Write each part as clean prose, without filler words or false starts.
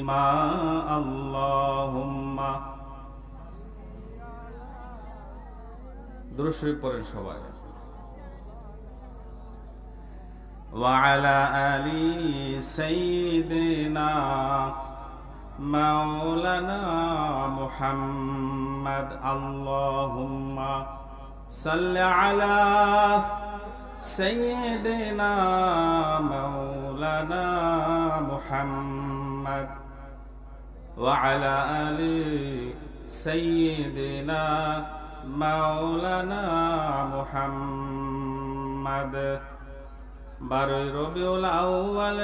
فيهما اللهم درود شريف পড়েন সবাই وعلى آل سيدنا مولانا محمد اللهم صل على سيدنا مولانا محمد وعلى آل سيدنا مولانا محمد বারোই রবিউল আউয়াল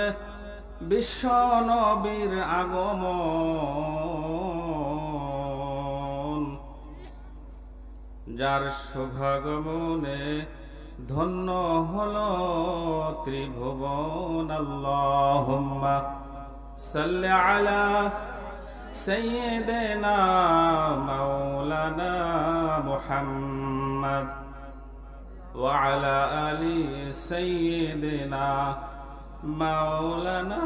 বিশ্ব নবীর আগমন যার শুভাগমনে ধন্য হলো ত্রিভুবন আল্লাহুম্মা সাল্লি আলা সাইয়্যিদিনা মাওলানা মুহাম্মদ وعلى آل سيدنا مولانا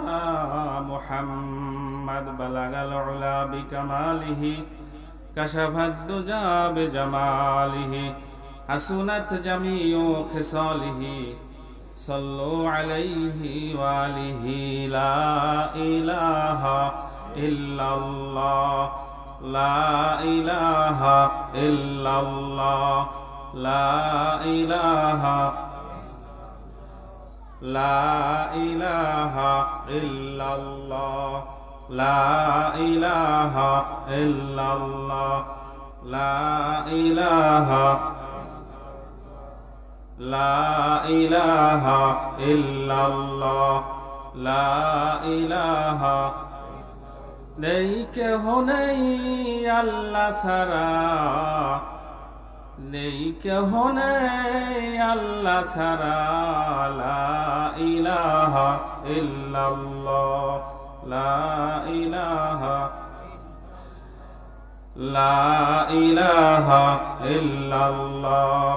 محمد بلغ العلا بكماله كشف الدجى بجماله حسنت جميع خصاله صلوا عليه وآله لا إله إلا الله لا إله إلا الله لا إله إلا الله لا إله إلا الله لا إله إلا الله لا إله নেই কেহ নেই আল্লাহ ছাড়া নেই কেহ নেই আল্লাহ ছাড়া লা ইলাহা ইল্লাল্লাহ লা ইলাহা ইল্লাল্লাহ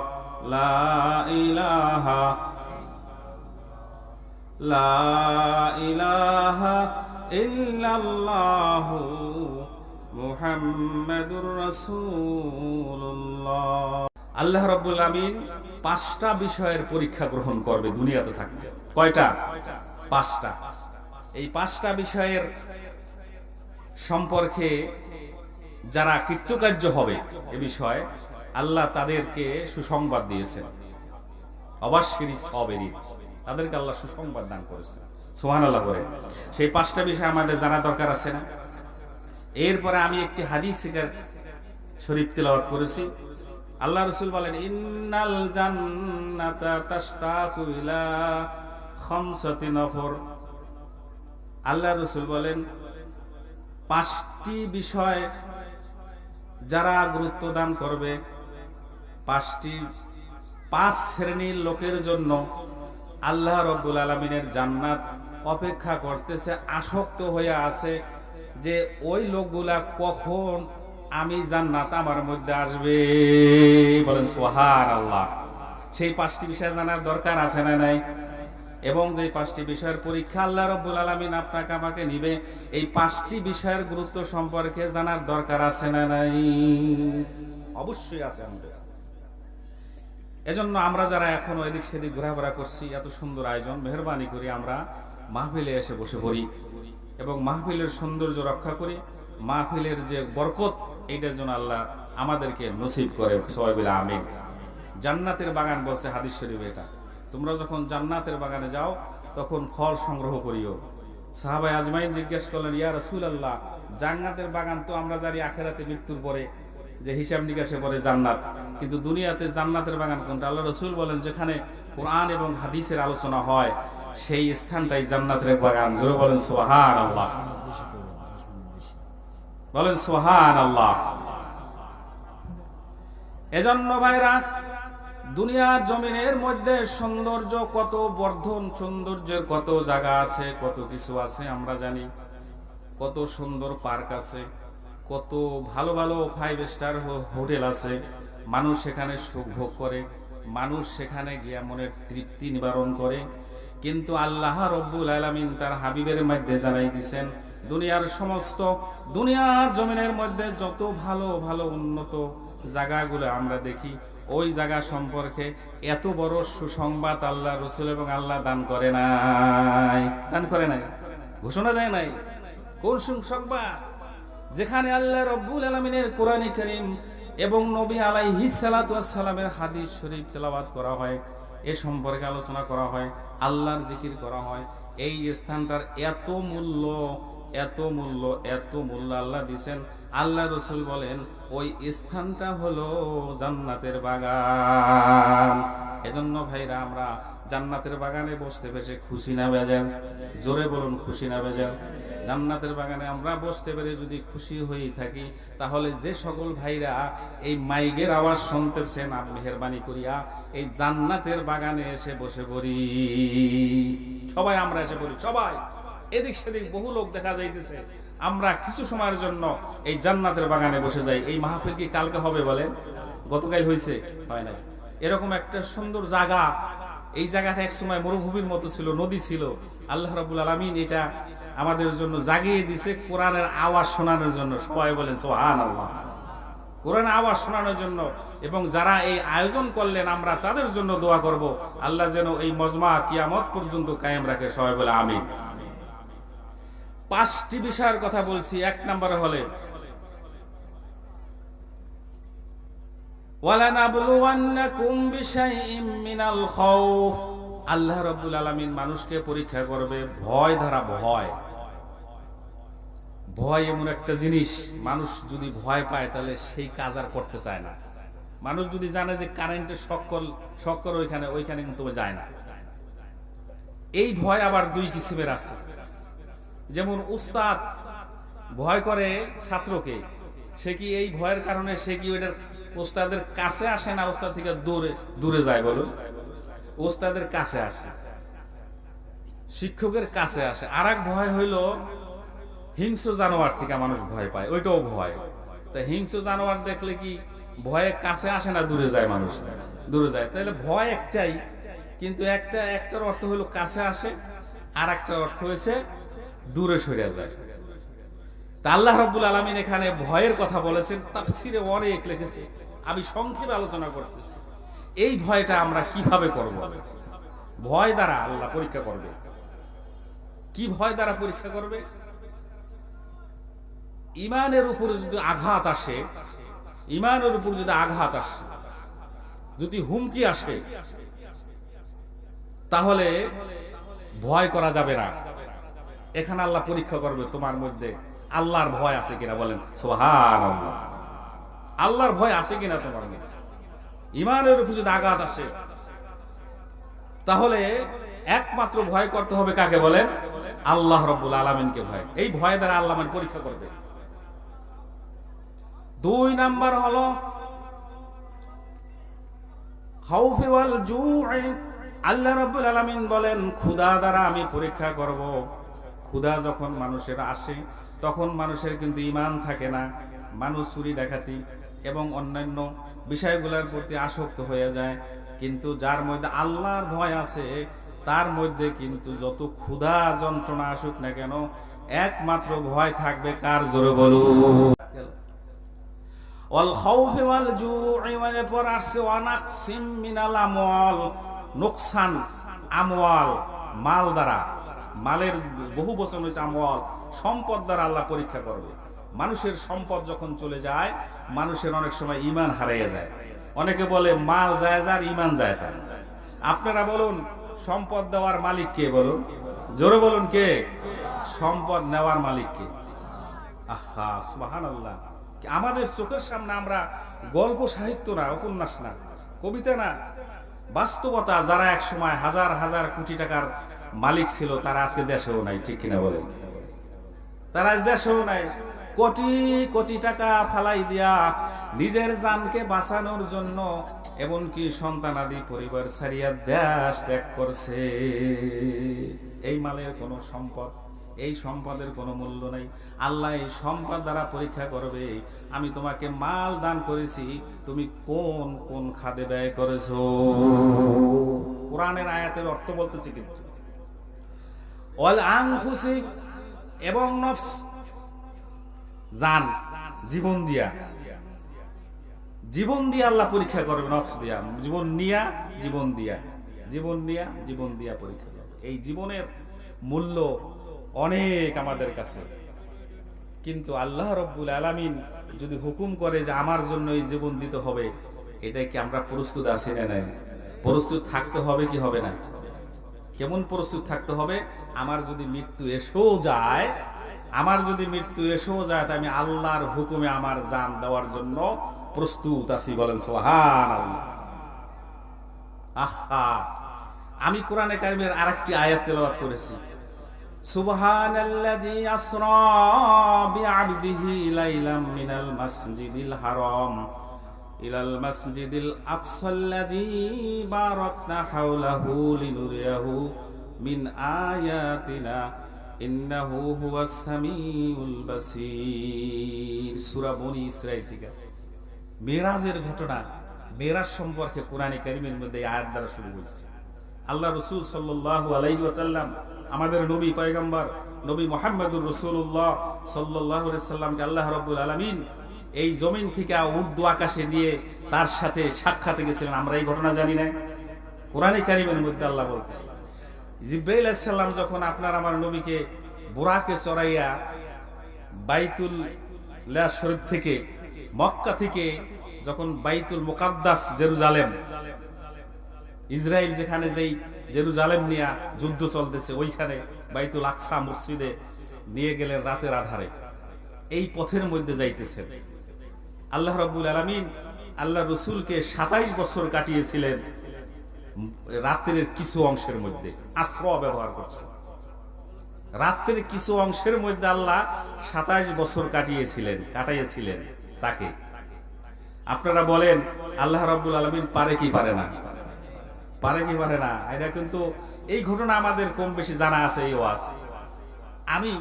লা ইলাহা ইল্লাল্লাহ মুহাম্মাদুর রাসূলুল্লাহ। আল্লাহ রাব্বুল আমিন 5টা বিষয়ের পরীক্ষা গ্রহণ করবে দুনিয়াতে থাকতে। কয়টা? 5টা। এই 5টা বিষয়ের সম্পর্কে যারা কৃতকার্য হবে এ বিষয়ে আল্লাহ তাদেরকে সুসংবাদ দিয়েছেন, অবশ্যই সবেরই তাদেরকে আল্লাহ সুসংবাদ দান করেছেন। সুবহানাল্লাহ করে সেই 5টা বিষয় আমাদের জানা দরকার আছে না? এরপরে আমি একটি হাদিস শরীফ তেলাওয়াত করেছি। আল্লাহ রাসূল বলেন ইন্নাল জান্নাতা তাশতাকু ইলা খামসাতি নফর। আল্লাহ রাসূল বলেন 5টি বিষয় যারা গুরুত্ব দান করবে, 5 শ্রেণীর লোকের জন্য আল্লাহ রাব্বুল আলামিনের জান্নাত অপেক্ষা করতেছে, আসক্ত হয়ে আছে যে ওই লোকগুলা কখন আমি জান্নাত আমার মধ্যে আসবে। বলেন সুবহানাল্লাহ। সেই 5টি বিষয় জানার দরকার আছে না নাই? এবং যে 5টি বিষয়ের পরীক্ষা আল্লাহ রাব্বুল আলামিন আপনাকে আমাকে নিবে, এই 5টি বিষয়ের গুরুত্ব সম্পর্কে জানার দরকার আছে না নাই? অবশ্যই আছে আমাদের। এজন্য আমরা যারা এখনো এদিক সেদিক ঘোরাফেরা করছি, এত সুন্দর আয়োজন, মেহেরবানি করে আমরা মাহফিলে এসে বসে পড়ি এবং মাহফিলের সৌন্দর্য রক্ষা করি, মাহফিলের যে বরকত এইটার জন্য আল্লাহ আমাদেরকে নসিব করে। সবাই বলে আমিন। জান্নাতের বাগান বলছে হাদিস শরীফে, এটা তোমরা যখন জান্নাতের বাগানে যাও তখন ফল সংগ্রহ করিও। সাহাবায়ে আজমাইন জিজ্ঞেস করলেন, ইয়া রাসূলুল্লাহ, জান্নাতের বাগান তো আমরা জানি আখিরাতে মৃত্যুর পরে যে হিসাব নিকাশে পরে জান্নাত, কিন্তু দুনিয়াতে জান্নাতের বাগান কোনটা? আল্লাহ রাসূল বলেন যেখানে কোরআন এবং হাদিসের আলোচনা হয় সেই স্থানটাই জান্নাতের বাগান। জোরে বলেন সুবহানাল্লাহ। বলেন সুবহানাল্লাহ। এজন্য ভাইরা, দুনিয়ার জমিনের মধ্যে সৌন্দর্য কত বর্ধন, সৌন্দর্যের কত জায়গা আছে, কত কিছু আছে আমরা জানি। কত সুন্দর পার্ক আছে, কত ভালো ভালো 5 স্টার হোটেল আছে। মানুষ সেখানে সুখ ভোগ করে, মানুষ সেখানে গিয়ে মনের তৃপ্তি নিবারণ করে। কিন্তু আল্লাহ রব্বুল আলামিন তার হাবিবের মধ্যে জানাই দিয়েছেন, দুনিয়ার সমস্ত দুনিয়ার জমিনের মধ্যে যত ভালো ভালো উন্নত জায়গাগুলো আমরা দেখি, ওই জায়গা সম্পর্কে এত বড় সুসংবাদ আল্লাহ রসুল এবং আল্লাহ দান করে নাই, ঘোষণা দেয় নাই। কোন সুসংবাদ? যেখানে আল্লাহ রব্বুল আলামিনের কোরআনে কারীম এবং নবী আলাইহিস সালাতু ওয়াস সালামের হাদিস শরীফ তেলাওয়াত করা হয়, এ সম্পর্কে আলোচনা করা হয়, আল্লাহর জিকির করা হয়। এই স্থানটার এত মূল্য, এত মূল্য, এত মূল্য আল্লাহ দিয়েছেন। আল্লাহ রসুল বলেন ওই স্থানটা হলো জান্নাতের বাগান। এজন্য ভাইরা আমরা জান্নাতের বাগানে বসতে পেরে খুশি না বেজার? জোরে বলুন, খুশি না বেজার? জান্নাতের বাগানে আমরা বসতে পেরে যদি খুশি হয়ে থাকি, তাহলে যে সকল ভাইরা এই মাইকের আওয়াজ শুনতেছেন, মেহেরবানি করিয়া এই জান্নাতের বাগানে এসে বসে পড়ি। সবাই আমরা এসে পড়ি, সবাই। এদিক সেদিক বহু লোক দেখা যাইতেছে, আমরা কিছু সময়ের জন্য এই জান্নাতের বাগানে বসে যাই। এই মাহফিল কি কালকে হবে বলেন? গতকাল হয়েছে? হয় নাই। এরকম একটা সুন্দর জায়গা, এই জায়গাটা একসময় মরুভূমির মতো ছিল, নদী ছিল। আল্লাহ রাব্বুল আলামিন এটা আমাদের জন্য জাগিয়ে দিছে কোরআনের আওয়াজ শোনানোর জন্য। সবাই বলেন সুবহানাল্লাহ। কোরআনের আওয়াজ শোনানোর জন্য। এবং যারা এই আয়োজন করলেন, আমরা তাদের জন্য দোয়া করব, আল্লাহ যেন এই মজমা কিয়ামত পর্যন্ত কায়েম রাখে। সবাই বলে আমিন। 5টি বিষয়ের কথা বলছি। 1 নম্বরে হলে ওয়ালানাবলুওয়ান্নাকুম বিশাইইম মিনাল খাউফ। আল্লাহ রাব্বুল আলামিন মানুষকে পরীক্ষা করবে ভয় দ্বারা। ভয় এমন একটা জিনিস, মানুষ যদি ভয় পায় তাহলে সেই কাজ আর করতে চায় না। মানুষ যদি জানে যে কারেন্টের শক্কর ওইখানে কিন্তু যায় না। এই ভয় আবার 2 কিসিমের আছে। যেমন উস্তাদ ভয় করে ছাত্রকে, সে কি এই ভয়ের কারণে সে কি ওইটার উস্তাদের কাছে আসে না উস্তাদ থেকে দূরে যায়? বলুন, উস্তাদের কাছে আসে, শিক্ষকের কাছে আসে। আর এক ভয় হইল হিংস্র জানোয়ার থেকে মানুষ ভয় পায়, ওইটাও ভয়। তা হিংস্র জানোয়ার দেখলে কি ভয়ে কাছে আসে না দূরে যায়? মানুষ দূরে যায়। তাহলে ভয় একটাই, কিন্তু একটার অর্থ হলো কাছে আসে, আর একটা অর্থ হয়েছে দূরে সরে যায়। তা আল্লাহ রাব্বুল আলামিন এখানে ভয়ের কথা বলেছেন, তাফসীরে অনেক লিখেছে, আমি সংক্ষেপে আলোচনা করতেছি। এই ভয়টা আমরা কিভাবে করব? ভয় দ্বারা আল্লাহ পরীক্ষা করবে। কি ভয় দ্বারা পরীক্ষা করবে? ইমানের উপর যদি আঘাত আসে, ইমানের উপর যদি আঘাত আসে, যদি হুমকি আসে, তাহলে ভয় করা যাবে না। এখানে আল্লাহ পরীক্ষা করবে তোমার মধ্যে আল্লাহর ভয় আছে কিনা। বলেন সুবহানাল্লাহ। আল্লাহর ভয় আছে কিনা তোমার মধ্যে? ইমানের উপর যদি আঘাত আসে, তাহলে একমাত্র ভয় করতে হবে কাকে? বলেন আল্লাহ রাব্বুল আলামিনকে ভয়। এই ভয় দ্বারা আল্লাহ মানে পরীক্ষা করবে। 2 নাম্বার হলো খাউফি ওয়াল জু'i। আল্লাহ রাব্বুল আলামিন বলেন ক্ষুধা দ্বারা আমি পরীক্ষা করব। ক্ষুধা যখন মানুষের আসে, তখন মানুষের কিন্তু ঈমান থাকে না। মানুষ চুরি ডাকাতি এবং অন্যান্য বিষয়গুলোর প্রতি আসক্ত হয়ে যায়। কিন্তু যার মধ্যে আল্লাহর ভয় আছে, তার মধ্যে কিন্তু যত ক্ষুধা যন্ত্রণা আসুক না কেন, একমাত্র ভয় থাকবে কার? জোরে বলুন। ওয়াল খাউফি ওয়াল জু'i মানে পর আসছে ওয়ানাকসিম মিনাল আমওয়াল। নোকসান, আমওয়াল মাল দ্বারা, মালের বহু বচন হয়েছে আমওয়াল, সম্পদ দ্বারা আল্লাহ পরীক্ষা করবে। মানুষের সম্পদ যখন চলে যায়, মানুষের অনেক সময় ঈমান হারিয়ে যায়। অনেকে বলে মাল যায় যার, ঈমান যায় তার। আপনারা বলুন সম্পদ দেওয়ার মালিক কে? বলুন, জোরে বলুন কে? সম্পদ নেওয়ার মালিক কে? আহা সুবহানাল্লাহ। আমাদের চোখের সামনে আমরা গল্প সাহিত্য না, উপন্যাস না, কবিতা না, বাস্তবতা। যারা এক সময় হাজার হাজার কোটি টাকার মালিক ছিল, তারা আজকে দেশেও নাই। ঠিক কিনা বলেন? তারা দেশেও নাই। কোটি কোটি টাকা ফালাই দিয়া নিজের জানকে বাঁচানোর জন্য এমনকি সন্তানাদি পরিবার ছাড়িয়া দেশ ত্যাগ করছে। এই মালের কোনো সম্পদ, এই সম্পদের কোনো মূল্য নাই। আল্লাহ এই সম্পদ দ্বারা পরীক্ষা করবে, আমি তোমাকে মাল দান করেছি, তুমি কোন কোন খাদে ব্যয় করেছো। কোরআনের আয়াতের অর্থ বলতেছি কিন্তু। ওয়াল আনফুসি এবং নফস জান, জীবন দিয়া আল্লাহ পরীক্ষা করবে। নফস দিয়া, জীবন নিয়া পরীক্ষা করবে। এই জীবনের মূল্য অনেক আমাদের কাছে, কিন্তু আল্লাহ রব্বুল আলামিন যদি হুকুম করে যে আমার জন্য এই জীবন দিতে হবে, এটা কি আমরা প্রস্তুত আছি না নাই? প্রস্তুত থাকতে হবে কি হবে না? কেমন প্রস্তুত থাকতে হবে? আমার যদি মৃত্যু এসেও যায় তা আমি আল্লাহর হুকুমে আমার জান দেওয়ার জন্য প্রস্তুত আছি। বলেন সুবহানাল্লাহ। আহা, আমি কোরআনে কারিমের আরেকটি আয়াত তেলাওয়াত করেছি, সুবহানাল্লাযী আসরা বিআবদিহি লাইলাম মিনাল মাসজিদিল হারাম ইলাল মাসজিদিল আকসাল্লাযী বারাকনা হাওলাহু লিনুরিয়াহু মিন আয়াতিনা ইন্নাহু হুয়াস সামিউল বাসীর। সূরা বনী ইসরাঈল থেকে মেরাজের ঘটনা, মেরাজ সম্পর্কে কোরআনে কারিমের মধ্যে আয়াত দ্বারা শুরু হয়েছে। আল্লাহ রাসূল সাল্লাল্লাহু আলাইহি ওয়াসাল্লাম, আমাদের নবী পয়গম্বর নবী মুহাম্মদুর রাসূলুল্লাহ সাল্লাল্লাহু আলাইহি ওয়াসাল্লামকে আল্লাহ রাব্বুল আলামিন এই জমিন থেকে উর্দু আকাশে নিয়ে তার সাথে সাক্ষাতে গেছিলেন। আমরা এই ঘটনা জানি না? কোরআনে কারিমের মধ্যে আল্লাহ বলতেছে, জিবরাইল আলাইহিস সালাম যখন আপনার আমার নবীকে বুরাকে চড়াইয়া বাইতুল্লাহ শরীফ থেকে, মক্কা থেকে যখন বাইতুল মুকাদ্দাস জেরুজালেম, ইসরায়েল যেখানে যেই জেরুজালেম নিয়ে যুদ্ধ চলতেছে, ওইখানে বাইতুল আকসা মসজিদে নিয়ে গেলেন রাতের আধারে। এই পথের মধ্যে যাইতেছেন। আল্লাহ রাব্বুল আলামিন আল্লাহ রসুলকে 27 বছর কাটিয়েছিলেন রাতের কিছু অংশের মধ্যে। আশ্রা ব্যবহার করছে। রাতের কিছু অংশের মধ্যে আল্লাহ 27 বছর কাটাইয়েছিলেন তাকে। আপনারা বলেন আল্লাহ রাব্বুল আলামিন পারে কি পারে না? এটা কিন্তু এই ঘটনা আমাদের কম বেশি জানা আছে। এই ওয়াজ আমি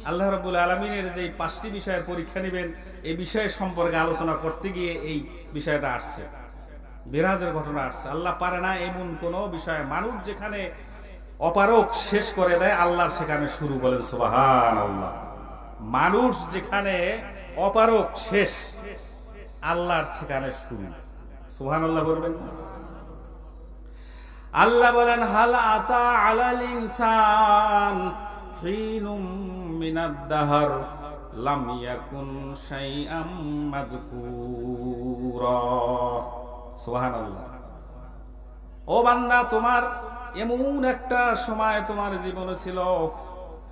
আল্লাহ রাব্বুল আলামিনের যে 5টি বিষয়ের পরীক্ষা নেবেন, এই বিষয় সম্পর্কে আলোচনা করতে গিয়ে এই বিষয়টা আসছে, মেরাজের ঘটনা আসছে। আল্লাহ পারে না এমন কোন বিষয়, মানুষ যেখানে অপারক শেষ করে দেয়, আল্লাহর সেখানে শুরু। বলেন সুবহানাল্লাহ। মানুষ যেখানে অপারক শেষ, আল্লাহর সেখানে শুরু। সুবহানাল্লাহ বলবেন। আল্লাহ বলেন, হাল আতা আলাল ইনসান হিনুম মিনাদ দাহর লাম ইয়াকুন শাইআম মাযকুরা। সুবহানাল্লাহ। ও বান্দা, তোমার এমন একটা সময় তোমার জীবনে ছিল,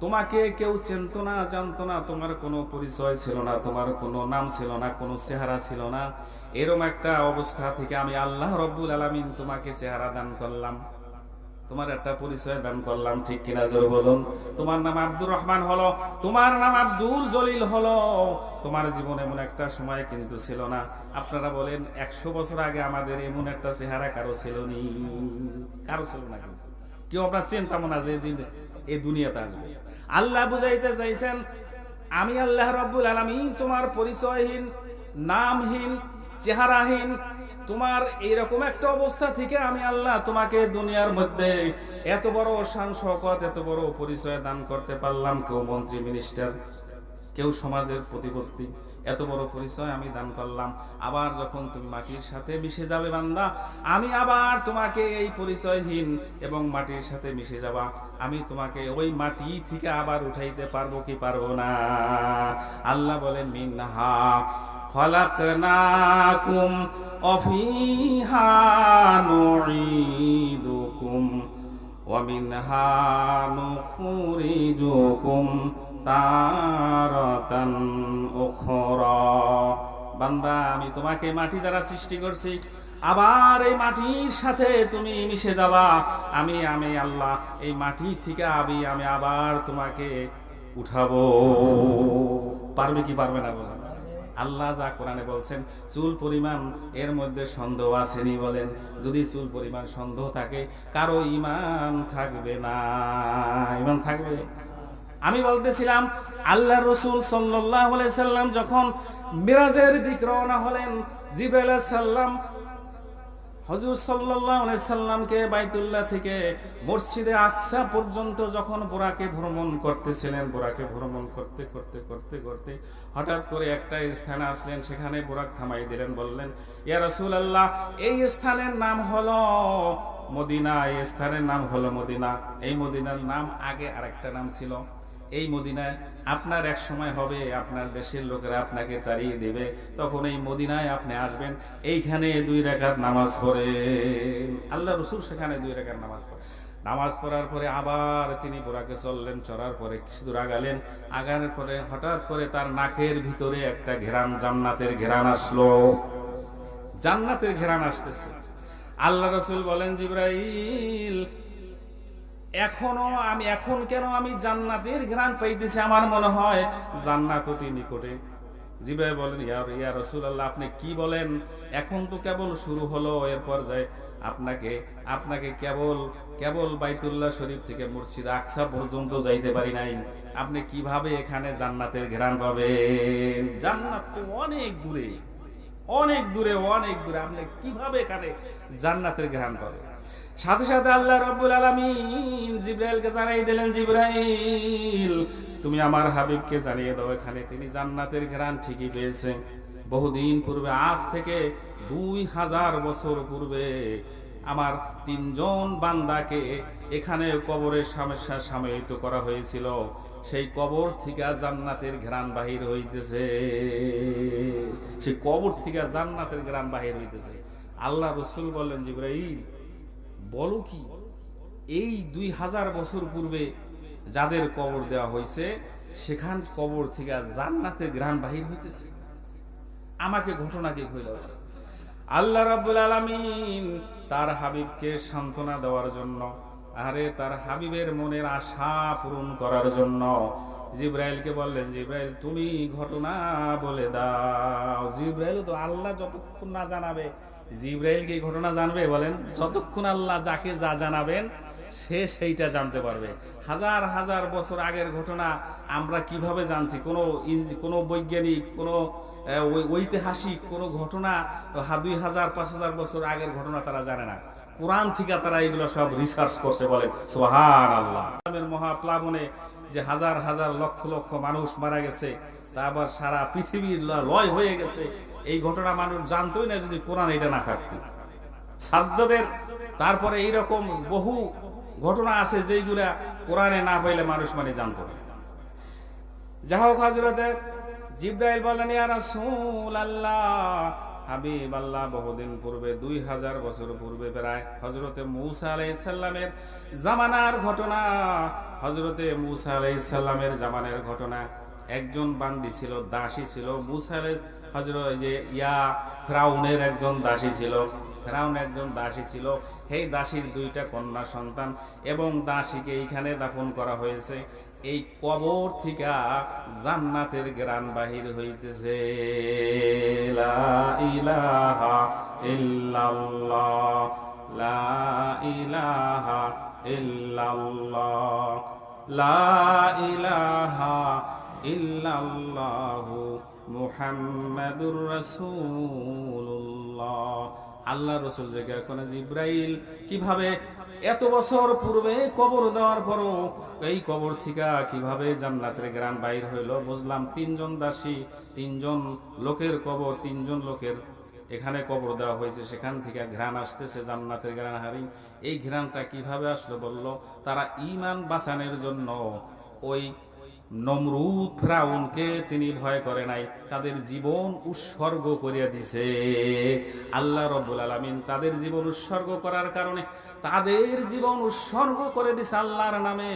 তোমাকে কেউ চিনতো না, জানতো না, তোমার কোনো পরিচয় ছিল না, তোমার কোনো নাম ছিল না, কোনো চেহারা ছিল না। এরকম একটা অবস্থা থেকে আমি আল্লাহ রব্বুল আলামিন তোমাকে চেহারা দান করলাম, তোমার একটা পরিচয় দান করলাম। ঠিক কিনা জোরে বলুন। তোমার নাম আব্দুর রহমান হলো, তোমার নাম আব্দুল জলিল হলো। তোমার জীবনে এমন একটা সময় কিন্তু ছিল না। আপনারা বলেন 100 বছর আগে আমাদের এমন একটা চেহারা কারো ছিল না। কেউ আপনার চিন্তা না যে এই দুনিয়াতে আসবে। আল্লাহ বুঝাইতে চাইছেন, আমি আল্লাহ রব্বুল আলামিন তোমার পরিচয়হীন, নামহীন, চেহারাহীন, তোমার এরকম একটা অবস্থা থেকে আমি আল্লাহ তোমাকে দুনিয়ার মধ্যে এত বড় শান শওকত, এত বড় পরিচয় দান করতে পারলাম। কেউ মন্ত্রী মিনিস্টার, কেউ সমাজের প্রতিপত্তি, এত বড় পরিচয় আমি দান করলাম। আবার যখন তুমি মাটির সাথে মিশে যাবে বান্দা, আমি আবার তোমাকে এই পরিচয়হীন এবং মাটির সাথে মিশে যাবা, আমি তোমাকে ওই মাটি থেকে আবার উঠাইতে পারবো কি পারবো না? আল্লাহ বলেন, মিনহা খালাকনাকুম ওয়া ফিহা নুঈদুকুম ওয়া মিনহা নুখরিজুকুম তারাতান উখরা। বান্দা, আমি তোমাকে মাটি দ্বারা সৃষ্টি করছি, আবার এই মাটির সাথে তুমি মিশে যাবা। আমি আল্লাহ এই মাটি থেকে আমি আবার তোমাকে উঠাবো। পারবে কি পারবে না বলেন? আল্লাহ যা কোরআনে বলছেন, চুল পরিমাণ এর মধ্যে সন্দেহ আসেনি? বলেন, যদি চুল পরিমাণ সন্দেহ থাকে, কারো ঈমান থাকবে না। ঈমান থাকবে? আমি বলতেছিলাম, আল্লাহ রাসূল সাল্লাল্লাহু আলাইহি সাল্লাম যখন মিরাজের দিকে রওনা হলেন, জিবরাইল আলাইহিস সালাম হুজুর সাল্লাল্লাহু আলাইহি সাল্লামকে বাইতুল্লাহ থেকে মসজিদে আকসা পর্যন্ত যখন বুরাকে ভ্রমণ করতেছিলেন, বুরাকে ভ্রমণ করতে করতে করতে করতে হঠাৎ করে একটা স্থানে আসলেন, সেখানে বুরাক থামাই দিলেন, বললেন, ইয়া রাসূলুল্লাহ, এই স্থানের নাম হলো মদিনা, এই স্থানের নাম হলো মদিনা। এই মদিনার নাম আগে আরেকটা নাম ছিল। এই মদিনায় আপনার এক সময় হবে, আপনার দেশের লোকেরা আপনাকে তাড়িয়ে দেবে, তখন এই মদিনায় আপনি আসবেন, এইখানে 2 রাকাত নামাজ পড়ে। আল্লাহ রাসূল সেখানে 2 রাকাত নামাজ পড়ে। নামাজ পড়ার পরে আবার তিনি বুরাকে চললেন, চড়ার পরে কিছু দূর আগালেন, আগানোর পরে হঠাৎ করে তার নাকের ভিতরে একটা ঘেরান, জান্নাতের ঘেরান আসলো। জান্নাতের ঘেরান আসতেছে। আল্লাহ রাসূল বলেন, জিবরাইল, এখন কেন আমি জান্নাতের ঘ্রাণ পাইতেছি? আমার মনে হয় জান্নাত অতি নিকটে। জিবরাইল বলেন, ইয়া রাসূলুল্লাহ, আপনি কি বলেন? এখন তো কেবল শুরু হলো, এরপর যায় আপনাকে কেবল বাইতুল্লাহ শরীফ থেকে মসজিদ আকসা পর্যন্ত যাইতে পারি নাই, আপনি কিভাবে এখানে জান্নাতের ঘ্রাণ পাবেন? জান্নাত তো অনেক দূরে, অনেক দূরে, অনেক দূরে, আপনি কিভাবে এখানে জান্নাতের ঘ্রাণ পাবেন? সাথে সাথে আল্লাহ রাব্বুল আলামিন জিবরাইলকে জানাই দিলেন, জিবরাইল, তুমি আমার হাবিবকে জানিয়ে দাও, এখানে তিনি জান্নাতের ঘ্রাণ ঠিকই পেয়েছে। বহুদিন পূর্বে, আজ থেকে 2000 বছর পূর্বে আমার 3 জন বান্দাকে এখানে কবরের সাময়িত করা হয়েছিল। সেই কবর থেকে জান্নাতের ঘ্রাণ বাহির হইতেছে, সেই কবর থেকে জান্নাতের ঘ্রাণ বাহির হইতেছে। আল্লাহ রাসূল বললেন, জিবরাইল, বলো কি, এই 2000 বছর পূর্বে যাদের কবর দেওয়া হয়েছে, সেখান কবর থেকে জান্নাতের ঘ্রাণ বাহির হইতেছে? আমাকে ঘটনাকে কইল। আল্লাহ রাব্বুল আলামিন তার হাবিবকে সান্ত্বনা দেওয়ার জন্য, তার হাবিবের মনের আশা পূরণ করার জন্য জিবরাইলকে বললেন, জিবরাইল, তুমি ঘটনা বলে দাও। জিবরাইল তো আল্লাহ যতক্ষণ না জানাবে, জিবরাইল কি ঘটনা জানবে? বলেন, যতক্ষণ আল্লাহ যাকে যা জানাবেন সে সেইটা জানতে পারবে। হাজার হাজার বছর আগের ঘটনা আমরা কিভাবে জানছি? কোনো বৈজ্ঞানিক, কোনো ঐতিহাসিক কোনো ঘটনা 2000-5000 বছর আগের ঘটনা তারা জানে না। কোরআন থেকে তারা এগুলো সব রিসার্চ করছে। বলে সুবহানাল্লাহ। মহাপ্লাবনে যে হাজার হাজার লক্ষ লক্ষ মানুষ মারা গেছে, তা আবার সারা পৃথিবীর লয় হয়ে গেছে, এই ঘটনা মানুষ জানতোই না যদি কোরআন এটা না থাকতো। সাদ্দাদের, তারপরে এইরকম বহু ঘটনা আছে যেগুলা কোরআনে না পাইলে মানুষ জানতো না। যাই হোক, হযরতে জিবরাইল বলেন, ইয়া রাসূলুল্লাহ, হাবিব আল্লাহ, বহুদিন পূর্বে, 2000 বছর পূর্বে প্রায়, হযরতে মূসা আলাইহিস সালামের জামানার ঘটনা। হযরতে মূসা আলাইহিস সালামের জামানার ঘটনা। একজন বান্দি ছিল, দাসী ছিল। মূসা ফেরাউনের একজন দাসী ছিল। ফেরাউন একজন দাসী ছিল। সেই দাসীর 2টা কন্যা সন্তান, এবং দাসীকে এইখানে দাফন করা হয়েছে। এই কবর থেকে জান্নাতের ঘ্রাণ বাহির হইতেছে। লা ইলাহা ইল্লাল্লাহ, লা ইলাহা ইল্লাল্লাহ, লা ইলাহা ইল্লাল্লাহু মুহাম্মাদুর রাসূলুল্লাহ। আল্লাহ রাসূল যেখানে, জিবরাইল কিভাবে এত বছর পূর্বে কবর দেওয়ার পরও এই কবর থেকে কিভাবে জান্নাতের ঘ্রাণ বাইর হইল বুঝলাম। 3 জন দাসী, 3 জন লোকের কবর, 3 জন লোকের এখানে কবর দেওয়া হয়েছে, সেখান থেকে ঘ্রাণ আসতেছে, জান্নাতের ঘ্রাণ হারি। এই ঘ্রাণটা কিভাবে আসলো? বলল, তারা ঈমান বাঁচানোর জন্য ওই নমরুদ ফেরাউনকে তিনি ভয় করে নাই, তাদের জীবন উৎসর্গ করিয়া দিছে। আল্লাহ রাব্বুল আলামিন তাদের জীবন উৎসর্গ করার কারণে, তাদের জীবন উৎসর্গ করে দিছে আল্লাহর নামে।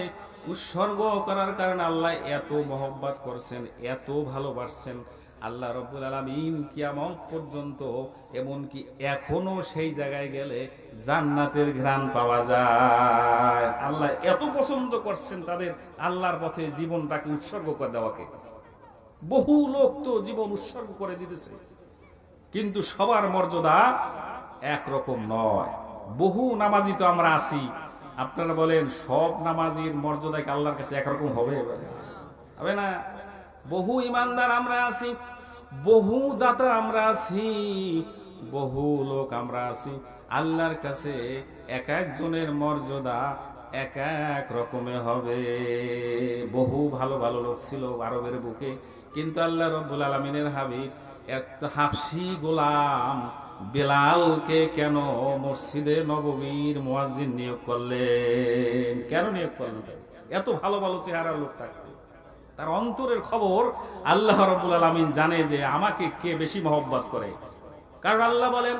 উৎসর্গ করার কারণে আল্লাহ এত মহব্বত করছেন, এত ভালোবাসছেন। আল্লাহ রাব্বুল আলামিন কিয়ামত পর্যন্ত, এমনকি এখনো সেই জায়গায় গেলে জান্নাতের ঘ্রাণ পাওয়া যায়। আল্লাহ এত পছন্দ করছেন তাদের আল্লাহর পথে জীবনটাকে উৎসর্গ করে দেওয়াকে। বহু লোক তো জীবন উৎসর্গ করে দিতেছে, কিন্তু সবার মর্যাদা একরকম নয়। বহু নামাজি তো আমরা আছি, আপনারা বলেন সব নামাজির মর্যাদা কি আল্লাহর কাছে একরকম হবে? হবে না। বহু ইমানদার আমরা আছি, বহু দাতা আমরা আছি, বহু লোক আমরা আছি, আল্লাহর কাছে এক একজনের মর্যাদা এক এক রকমের হবে। বহু ভালো ভালো লোক ছিল আরবের বুকে, কিন্তু আল্লাহ রাব্বুল আলামিনের হাবিব এত হাবশী গোলাম বেলালকে কেন মসজিদে নববীর মুয়াজ্জিন নিয়োগ করলেন? কেন নিয়োগ করলেন? এত ভালো ভালো চেহারার লোক থাকতে তার অন্তরের খবর আল্লাহ রাব্বুল আলামিন জানে যে আমাকে কে বেশি মহব্বত করে। কারণ আল্লাহ বলেন,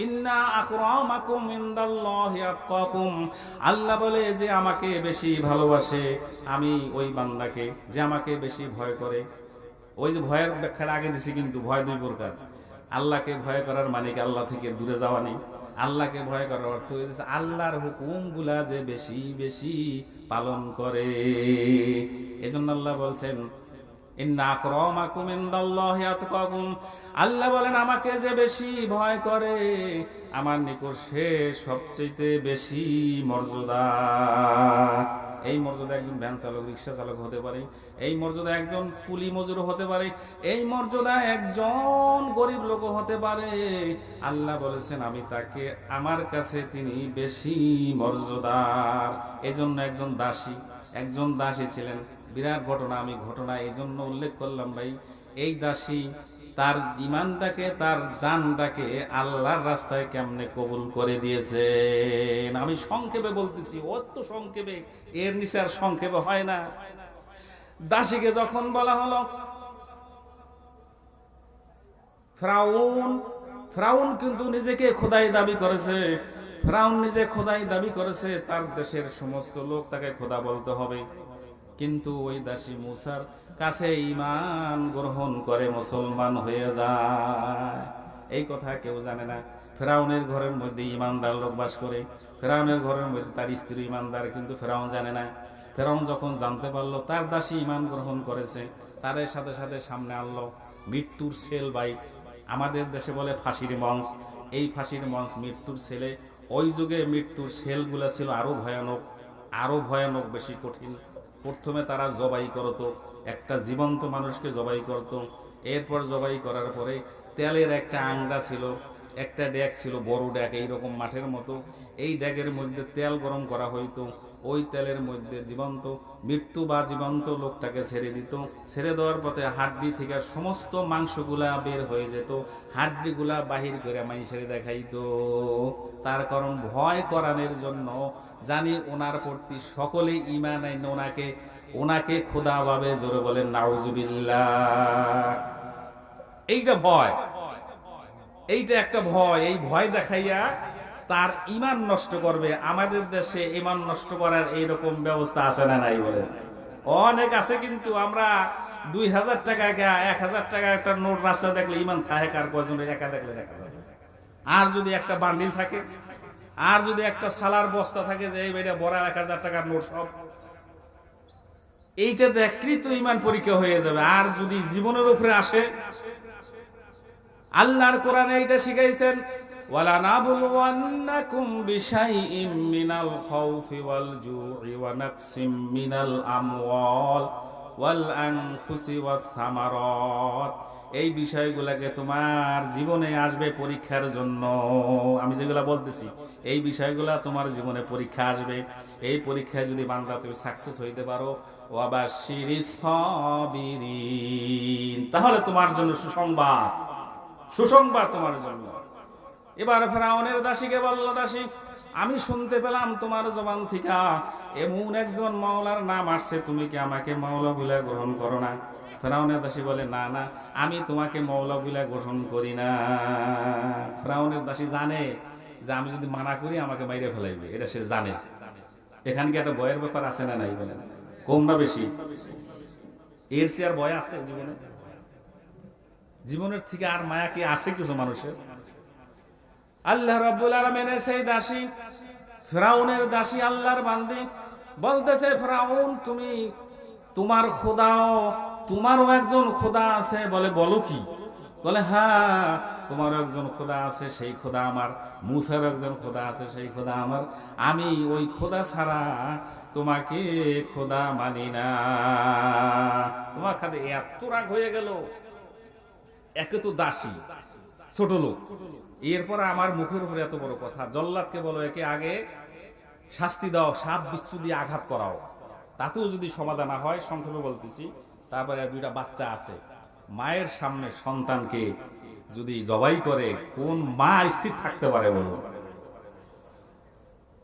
ইন্না আকরামাকুম ইনদাল্লাহি আতকাকুম। আল্লাহ বলে যে আমাকে বেশি ভালোবাসে আমি ওই বান্দাকে যে আমাকে বেশি ভয় করে। ওই যে ভয়ের ব্যাখ্যাটা আগে দিছি, কিন্তু ভয় দুই প্রকার। আল্লাহকে ভয় করার মানে কি আল্লাহ থেকে দূরে যাওয়া নেই। আল্লাহকে ভয় করার অর্থ হয়েছে আল্লাহর হুকুমগুলা যে বেশি বেশি পালন করে। এজন্য আল্লাহ বলছেন, ইন্না আকরামাকুম ইনদাল্লাহি আতকাকুম। আল্লাহ বলেন আমাকে যে বেশি ভয় করে আমার নিকট সে সবচেয়ে বেশি মর্যাদা। এই মর্যাদা একজন ভ্যান চালক, রিক্সা চালক হতে পারে, এই মর্যাদা একজন কুলি মজুর হতে পারে, এই মর্যাদা একজন গরিব লোক হতে পারে। আল্লাহ বলেছেন আমি তাকে, আমার কাছে তিনি বেশি মর্যাদার। এই জন্য একজন দাসী ছিলেন, বিরাট ঘটনা। আমি ঘটনা এই জন্য উল্লেখ করলাম ভাই, এই দাসী তার ঈমানটাকে তার জানটাকে আল্লাহর রাস্তায় কেমনে কবুল করে দিয়েছেন। আমি সংক্ষেপে বলতেছি, অত সংক্ষেপে, এর নিচে আর সংক্ষেপে হয় না। দাসীকে যখন বলা হলো ফেরাউন কিন্তু নিজেকে খোদাই দাবি করেছে, ফেরাউন নিজে খোদাই দাবি করেছে, তার দেশের সমস্ত লোক তাকে খোদা বলতে হবে। কিন্তু ওই দাসী মূসার কাছে ঈমান গ্রহণ করে মুসলমান হয়ে যায়। এই কথা কেউ জানে না। ফেরাউনের ঘরের মধ্যে ঈমানদার লোক বাস করে, ফেরাউনের ঘরের মধ্যে তার স্ত্রী ঈমানদার, কিন্তু ফেরাউন জানে না। ফেরাউন যখন জানতে পারলো তার দাসী ঈমান গ্রহণ করেছে, তার সাথে সাথে সামনে আনলো মৃত্যুর সেল বাইক। আমাদের দেশে বলে ফাঁসির মঞ্চ। এই ফাঁসির মঞ্চ মৃত্যুর সেলে। ওই যুগে মৃত্যুর সেলগুলো ছিল আরো ভয়ানক, বেশি কঠিন। প্রথমে তারা জবাই করতো, একটা জীবন্ত মানুষকে জবাই করতো। এরপর জবাই করার পরে তেলের একটা আংড়া ছিল, একটা ড্যাগ ছিল, বড় ড্যাগ এইরকম মাঠের মতো। এই ড্যাগের মধ্যে তেল গরম করা হইতো। ওই তেলের মধ্যে মৃত্যু বা জীবন্ত লোকটাকে ছেড়ে দিত। ছেড়ে দেওয়ার পথে হাড্ডি থেকে সমস্ত মাংসগুলা বের হয়ে যেত, হাড্ডিগুলা বাহির করে মানুষের দেখাইতো। তার কারণ ভয় করানোর জন্য, জানি ওনার প্রতি সকলেই ঈমান আইন ওনাকে খোদা ভাবে। জোরে বলেন নাউজুবিল্লাহ। এইটা একটা ভয়। এই ভয় দেখাইয়া তার ঈমান নষ্ট করবে। আমাদের দেশে ঈমান নষ্ট করার এইরকম ব্যবস্থা আছে না নাই বলেন? অনেক আছে, কিন্তু আমরা 2000 টাকা 1000 টাকা একটা নোট রাস্তা দেখলে ঈমান থাকে কার কয়জন? একা দেখলে দেখা যাবে। আর যদি একটা বান্ডিল থাকে, আর যদি একটা সালার বস্তা থাকে যে এটা বড় 1000 টাকার নোট, সব এইটা দেখলেই তো ঈমান পরীক্ষা হয়ে যাবে। আর যদি জীবনের উপরে আসে, আল্লাহর কোরআনে এটা শিখাইছেন, ওয়ালা নাবলুওয়ান্নাকুম বিশাইইম মিনাল খাউফি ওয়াল জুই ওয়া নাকসিম মিনাল আমওয়াল ওয়াল আনফুসি ওয়াস সামারাত। এই বিষয়গুলোকে তোমার জীবনে আসবে পরীক্ষার জন্য। আমি যেগুলা বলতেছি এই বিষয়গুলা তোমার জীবনে পরীক্ষা আসবে। এই পরীক্ষায় যদি বান্দা তুমি সাকসেস হইতে পারো, ওয়াবাশশিরিস সাবিরিন, তাহলে তোমার জন্য সুসংবাদ তোমার জন্য। এবার ফেরাউনের দাসীকে বলল, দাসী আমি শুনতে পেলাম তোমার জবান থেকে এমন একজন মাওলার নাম আসছে, তুমি কি আমাকে মাওলা বলে গ্রহণ করো না? ফেরাউনের দাসী বলে, না না, আমি তোমাকে মাওলা বলে গ্রহণ করি না। ফেরাউনের দাসী জানে যে আমি যদি মানা করি আমাকে মাইরে ফেলাইবে, এটা সে জানে। এখানে কি একটা ভয়ের ব্যাপার আছে না নাই বলেন? কম না বেশি? এর চেয়ে আর ভয় আছে জীবনের থেকে? আর মায়া কি আছে কিছু মানুষের? আল্লাহ রাব্বুল আলামিনের সেই দাসী, ফেরাউনের দাসী, আল্লাহর বান্দি বলতেছে, ফেরাউন তুমি তোমার খোদাও, তোমারও একজন খোদা আছে। বলে, বলো কি? বলে, হ্যাঁ তোমারও একজন খোদা আছে, সেই খোদা আমার। মূসার একজন খোদা আছে, সেই খোদা আমার। আমি ওই খোদা ছাড়া তোমাকে খোদা মানি না। তোমার খাতে এত রাগ হয়ে গেল। একে তো দাসী, ছোট লোক। এরপর আমার মুখের উপরে এত বড় কথা, জল্লাদকে বলো একে আগে শাস্তি দাও, সাপ বিচ্ছু দিয়ে আঘাত করাও, তাতেও যদি সমাধান না হয়, সংক্ষেপে বলতেছি, তারপরে দুইটা বাচ্চা আছে, মায়ের সামনে সন্তানকে যদি জবাই করে, কোন মা স্থির থাকতে পারে বলো?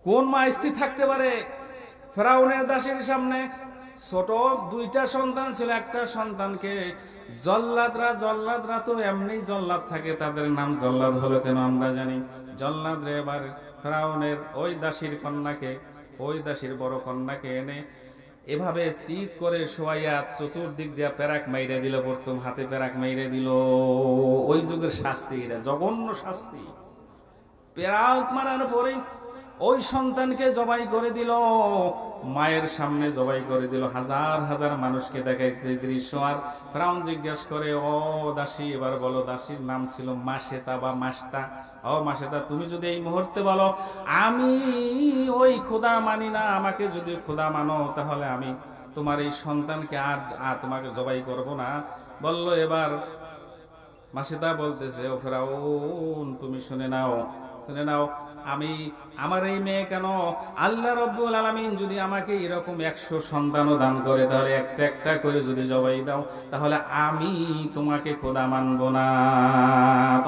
কোন মা স্থির থাকতে পারে? ফেরাউনের দাসীর সামনে ছোট দুইটা সন্তান ছিল, একটা সন্তানকে জল্লাদরা তো এমনি জল্লাদ থাকে, তাদের নাম জল্লাদ হলো কেন আমরা জানি। জল্লাদ রে এবার ফেরাউনের ওই দাসীর কন্যাকে, ওই দাসীর বড় কন্যাকে এনে এভাবে চিৎ করে শোয়াইয়া চতুর্দিক দিয়া পেরাক মাইরে দিল, প্রথম হাতে পেরাক মাইরে দিল। ওই যুগের শাস্তি, এটা জঘন্য শাস্তি। পেরাক মারার পরে ওই সন্তানকে জবাই করে দিল, মায়ের সামনে জবাই করে দিল, হাজার হাজার মানুষকে দেখাইতে দৃশ্য। আর ফেরাউন জিজ্ঞাসা করে, ও দাসী, এবার বলো, দাসীর নাম ছিল মাসেতা বা মাসতা, ও মাসেতা, তুমি যদি এই মুহূর্তে বলো আমি ওই খোদা মানি না, আমাকে যদি খোদা মানো, তাহলে আমি তোমার এই সন্তানকে আর তোমাকে জবাই করব না। বলল এবার মাসেতা বলতেছে, ও ফেরাউন, তুমি শুনে নাও, আমি আমার এই মেয়ে কেন, আল্লাহ রাব্বুল আলামিন যদি আমাকে এরকম 100 সন্তানও দান করে, তাহলে একটা একটা করে যদি জবাই দাও, তাহলে আমি তোমাকে খোদা মানবো না,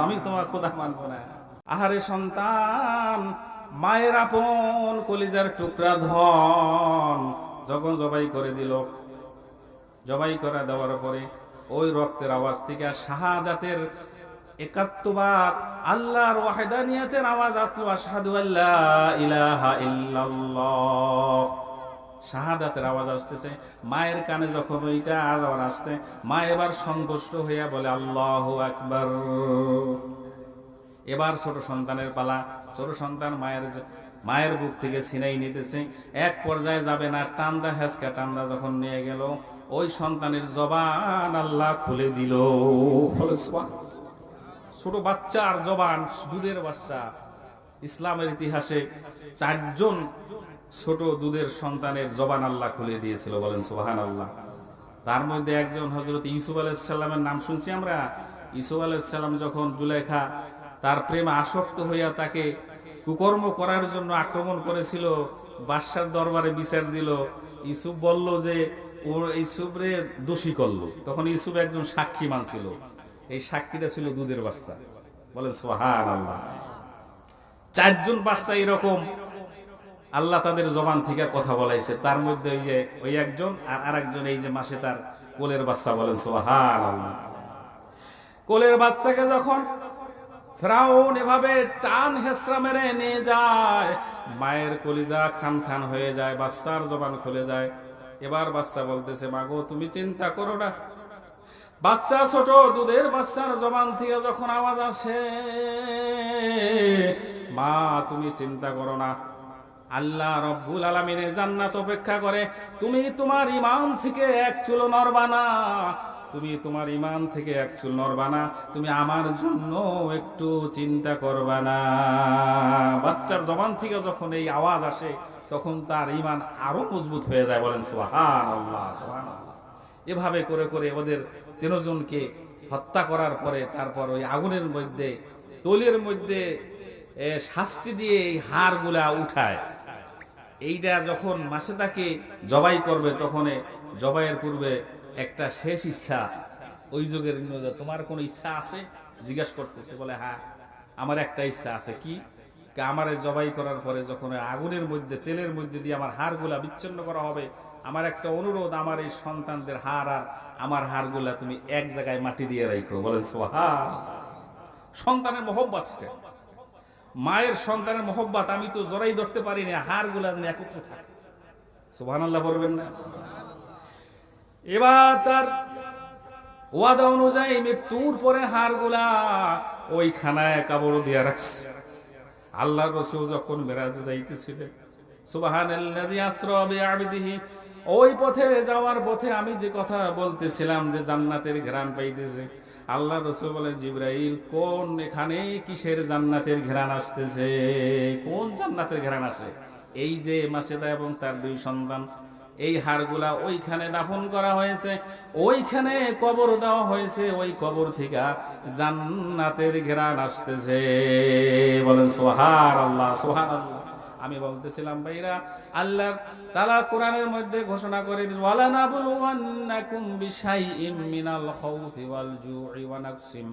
আমি তোমার খোদা মানবো না। আহারে সন্তান, মায়ের আপন কলিজার টুকরা ধন, যখন জবাই করে দিল, জবাই করে দেওয়ার পরে ওই রক্তের আওয়াজ থেকে শাহাদাতের একাত্মবাদ, আল্লাহর ওয়াহদানিয়াতের আওয়াজ আসলো, আশহাদু আল্লা ইলাহা ইল্লাল্লাহ, শাহাদাতের আওয়াজ আসতেছে। মায়ের কানে যখন ওইটা আওয়াজ আসছে, মা এবার সন্তুষ্ট হইয়া বলে আল্লাহু আকবার। এবার ছোট সন্তানের পালা। ছোট সন্তান মায়ের বুক থেকে ছিনাই নিতেছে, এক পর্যায়ে যাবে না, টান্দা হেঁচকা টান্দা যখন নিয়ে গেল, ওই সন্তানের জবান আল্লাহ খুলে দিল। ছোট বাচ্চার জবান, দুধের বাচ্চা। ইসলামের ইতিহাসে 4 জন ছোট দুধের সন্তানের জবান আল্লাহ খুলে দিয়েছিল, বলেন সুবহানাল্লাহ। তার মধ্যে একজন হযরত ইউসুফ আলাইহিস সালামের নাম শুনছি আমরা। ইউসুফ আলাইহিস সালাম যখন জুলাইখা তার প্রেমে আসক্ত হইয়া তাকে কুকর্ম করার জন্য আক্রমণ করেছিল, বাদশার দরবারে বিচার দিল, ইউসুফ বলল যে ও ইউসুফরে দোষী করলো, তখন ইউসুফ একজন সাক্ষী মানছিল, এই সাক্ষীটা ছিল দুধের বাচ্চা, বলেন সুবহানাল্লাহ। 4 জন বাচ্চা এরকম আল্লাহ তাদের জবান থেকে কথা বলাইছে, তার মধ্যে ওই একজন আর আরেকজন এই যে মাসে তার কোলের বাচ্চা, বলেন সুবহানাল্লাহ। কোলের বাচ্চাকে যখন ফেরাউন এভাবে টান হেসরা মেরে নিয়ে যায়, মায়ের কলিজা খান খান হয়ে যায়, বাচ্চার জবান খুলে যায়। এবার বাচ্চা বলতেছে, মাগো তুমি চিন্তা করো না। বাচ্চা ছোট দুধের বাচ্চার জবান থেকে যখন আওয়াজ আসে, মা তুমি চিন্তা করো না, আল্লাহ রাব্বুল আলামিনের জান্নাত অপেক্ষা করে, তুমি তোমার ঈমান থেকে এক চুল নড়বা না, তুমি তোমার ঈমান থেকে এক চুল নড়বা না, তুমি আমার জন্য একটু চিন্তা করবা না। বাচ্চার জবান থেকে যখন এই আওয়াজ আসে, তখন তার ঈমান আরো মজবুত হয়ে যায়, বলেন সুবহানাল্লাহ সুবহানাল্লাহ। এভাবে করে করে ওদের 13 জনকে হত্যা করার পরে তারপর ওই আগুনের মধ্যে, তৈলের মধ্যে শাস্তি দিয়ে এই হাড়গুলা উঠায়। এইটা যখন মাসেদাকে জবাই করবে, তখন জবাইয়ের পূর্বে একটা শেষ ইচ্ছা, ওই যুগের তোমার কোনো ইচ্ছা আছে জিজ্ঞাসা করতেছে, বলে হ্যাঁ আমার একটা ইচ্ছা আছে। কি? আমার জবাই করার পরে যখন আগুনের মধ্যে, তেলের মধ্যে দিয়ে আমার হাড়গুলা বিচ্ছিন্ন করা হবে, আমার একটা অনুরোধ, আমার এই সন্তানদের হাড় আর আমার হাড়গুলা তুমি এক জায়গায় মাটি দিয়ে রাখো, বলেন সুবহানাল্লাহ। সন্তানের মহব্বত, মায়ের সন্তানের মহব্বত আমি তো জড়াই ধরতে পারি না, হাড়গুলা যেন একত্র থাকে, সুবহানাল্লাহ বলবেন না? এবার তার ওয়াদা অনুযায়ী মৃত্যুর পরে হাড়গুলা ওইখানায় কবর দিয়া রাখছে। আল্লাহ রাসূল যখন মেরাজে যাইতেছিলেন, সুবহানাল্লাযী আসরা বিআবদিহি, ওই পথে যাওয়ার পথে আমি যে কথা বলতেছিলাম যে জান্নাতের ঘ্রাণ পাইতেছে, আল্লাহ রাসূল বলে, জিবরাইল কোন এখানে কিসের জান্নাতের ঘ্রাণ আসতেছে? কোন জান্নাতের ঘ্রাণ আসে? এই যে মাসেদা এবং তার 2 সন্তান, এই হাড়গুলা ওইখানে দাফন করা হয়েছে, ওইখানে কবর দেওয়া হয়েছে, ওই কবর থেকে জান্নাতের ঘ্রাণ আসতেছে। বলেন সুবহানাল্লাহ, সুবহানাল্লাহ। আমি বলতেছিলাম ভাইরা, আল্লাহ তাআলা কোরআনের মধ্যে ঘোষণা করে দিয়েছে, ওয়ালা নাবলুওয়ান্নাকুম বিশাইইম মিনাল খাউফি ওয়াল জু'i ওয়া নাকসিম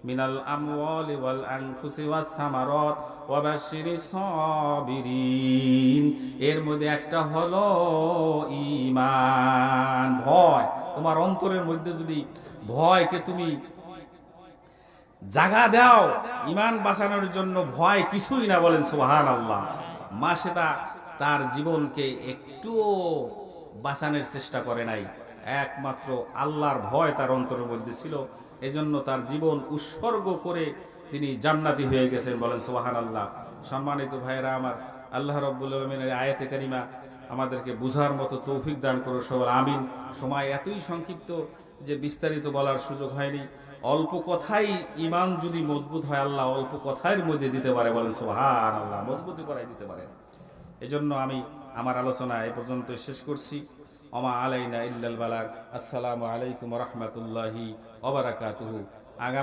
মিনাল আমওয়ালি ওয়াল আনফুসি ওয়াস সামারাত ওয়া বাশশিরিস সাবিরিন। এর মধ্যে একটা হলো ঈমান, ভয়। তোমার অন্তরের মধ্যে যদি ভয়কে তুমি জাগা দাও, ঈমান বাঁচানোর জন্য ভয় কিছুই না। বলেন সুবহানাল্লাহ। মাসেদা তার জীবনকে একটুও বাঁচানোর চেষ্টা করে নাই, একমাত্র আল্লাহর ভয় তার অন্তরের মধ্যে ছিল। এজন্য তার জীবন উৎসর্গ করে তিনি জান্নাতি হয়ে গেছেন। বলেন সুবহানাল্লাহ। সম্মানিত ভাইরা আমার, আল্লাহ রাব্বুল আলামিনের আয়াতে কারিমা আমাদেরকে বুঝার মতো তৌফিক দান করো সবাই, আমিন। সময় এতই সংক্ষিপ্ত যে বিস্তারিত বলার সুযোগ হয়নি। অল্প কথাই ঈমান যদি মজবুত হয়, আল্লাহ অল্প কথার মধ্যে দিতে পারে। বলেন সুবহানাল্লাহ, মজবুতি করাই দিতে পারে। এজন্য আমি আমার আলোচনা এই পর্যন্ত শেষ করছি। ওমা আলাইনা ইল্লাল বালাগ। আসসালামু আলাইকুম ওয়া রাহমাতুল্লাহি ওয়া বারাকাতুহু। আগামী